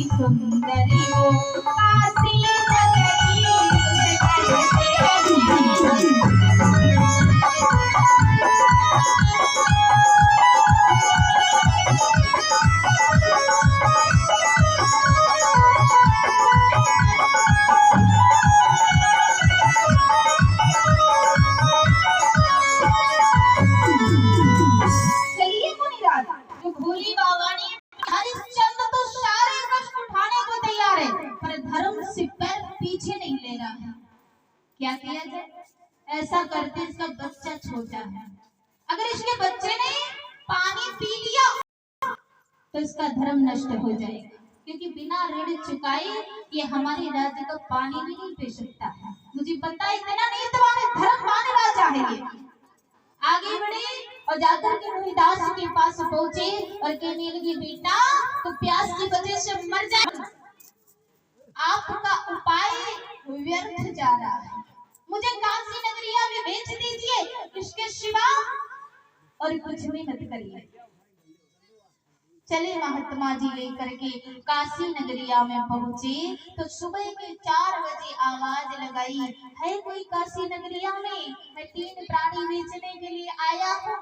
सुंदरी हो काशी क्या किया जाए? ऐसा करते इसका बच्चा छोटा है, अगर इसके बच्चे ने पानी पी लिया तो इसका धर्म नष्ट हो जाएगा, क्योंकि बिना ऋण चुकाए ये हमारे राज्य का पानी भी नहीं पी सकता है। मुझे पता है इतना नहीं, तुम्हारे धर्म मानना चाहिए। आगे बढ़े और जाकर के रोहिदास के पास पहुंचे और कहने लगे, बेटा तो प्यास की वजह से मर जाए, आपका उपाय व्यर्थ जा रहा है, मुझे काशी नगरिया में भेज दीजिए, इसके सिवा और कुछ भी मत करिए। चले महात्मा जी लेकर के काशी नगरिया में पहुंचे तो सुबह के 4 बजे आवाज लगाई, है कोई काशी नगरिया में? मैं 3 प्राणी बेचने के लिए आया हूँ।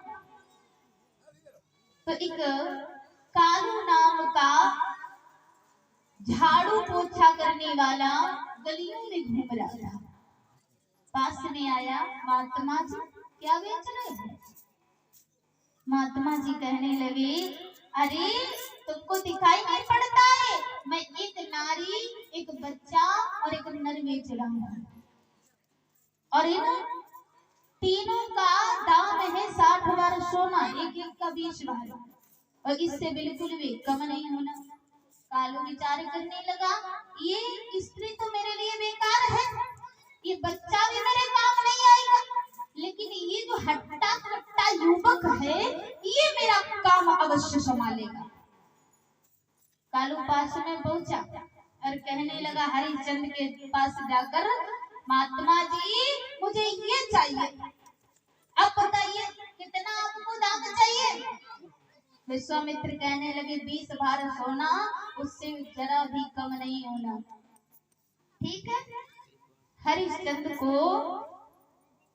तो एक कालू नाम का झाड़ू पोछा करने वाला गलियों में घूम रहा था, पास में आया, महात्मा जी क्या बेच रहे हैं? महात्मा जी कहने लगे, अरे तुमको दिखाई नहीं पड़ता है, मैं एक नारी, एक बच्चा और एक नर बेच रहा हूँ, और इन तीनों का दाम है 60 बार सोना, एक एक का 20 बार, और इससे बिल्कुल भी कम नहीं होना। कालू विचार करने लगा, ये स्त्री तो मेरे लिए बेकार है, ये बच्चा भी मेरे काम नहीं आएगा, लेकिन ये जो हट्टा कट्टा युवक है ये मेरा काम अवश्य संभालेगा। कालू पास में पहुंचा और कहने लगा हरिश्चंद्र के पास जाकर, महात्मा जी मुझे ये चाहिए, अब बताइए कितना आपको दाम चाहिए? विश्वामित्र कहने लगे, 20 भार सोना, उससे जरा भी कम नहीं होना। ठीक है, हरिश्चंद्र को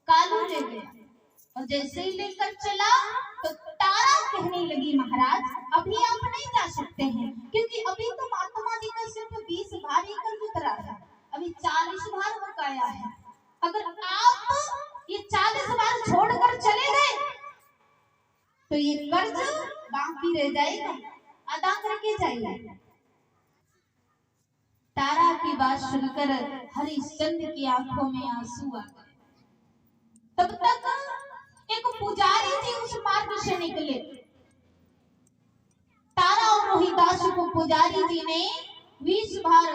कालू ले गया और जैसे ही लेकर चला तो तारा कहने लगी, महाराज अभी आप नहीं जा सकते हैं, क्योंकि अभी तो महात्मा जी का सिर्फ 20 भार ही कर्ज उतरा है, अभी 40 भार बकाया है, अगर आप ये 40 भार छोड़कर चले गए तो ये कर्ज बाकी रह जाएगा, अदा करके जाइए। तारा की बात सुनकर हरिश्चंद्र की आंखों में आंसू आ गए। तब तक एक पुजारी जी उस मार्ग से निकले, तारा और रोहिदास को पुजारी जी ने 20 भार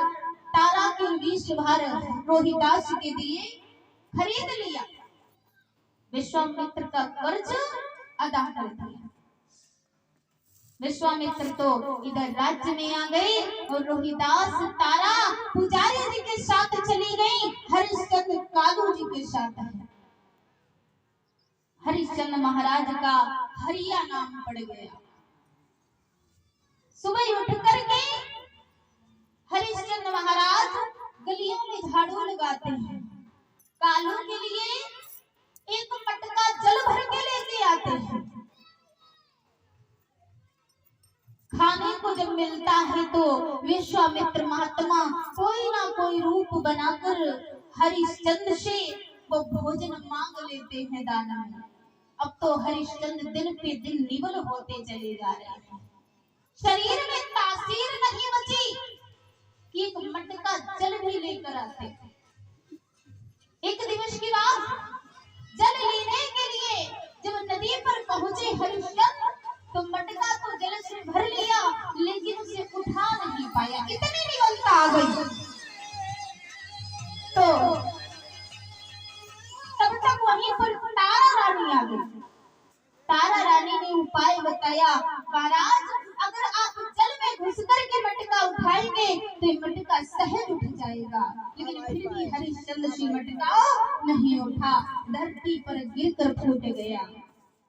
तारा के 20 भार रोहिदास के दिए, खरीद लिया, विश्वामित्र का कर्ज अदा कर दिया। विश्वामित्र तो इधर राज्य में आ गए और रोहिदास तारा पुजारी जी के साथ चली गई, हरिश्चंद्र कालू जी के साथ है। हरिश्चंद्र महाराज का हरिया नाम पड़ गया। सुबह उठ करके हरिश्चंद्र महाराज गलियों में झाड़ू लगाते हैं, कालू के लिए एक मटका जल भर के लेके आते हैं। खाने को जब मिलता है तो विश्वामित्र महात्मा कोई ना कोई रूप बनाकर हरिश्चंद्र से वो भोजन मांग लेते हैं दाना में। अब तो हरिश्चंद्र दिन पे दिन निवल होते चले जा रहे हैं, शरीर में तासीर नहीं बची कि एक मटका जल भी लेकर आते। एक दिवस की बात, जल लेने के लिए जब नदी पर पहुंचे हरिश्चंद्र तो मटका तो जल से भर लिया लेकिन उसे उठा नहीं पाया, इतनी विवलता आ गई। तो तब तक वहीं पर तारा रानी आ गई। तारा रानी ने उपाय बताया, महाराज अगर आप जल में घुस करके मटका उठाएंगे तो मटका सहज उठ जाएगा। लेकिन फिर भी हरिश्चंद्र जी मटका नहीं उठा, धरती पर गिरकर फूट गया।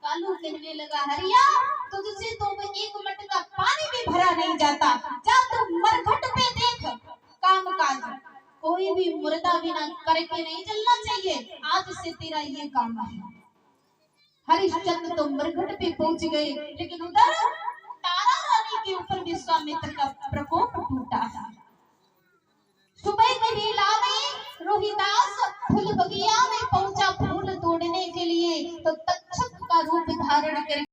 कालू कहने लगा, हरिया तुझसे तो एक मटका पानी भी भरा नहीं जाता, जा तू मरघट पे देख काम काज, कोई भी मुर्दा बिना करके नहीं चलना चाहिए, आज से तेरा ये काम है। हरिश्चंद्र तो मरघट पे पहुंच गए, लेकिन उधर तारा रानी के ऊपर विश्वामित्र का प्रकोप टूटा। सुबह की बेला में रोहिदास फूल बगिया में पहुंचा फूल तोड़ने के लिए, तो तक्षक का रूप धारण कर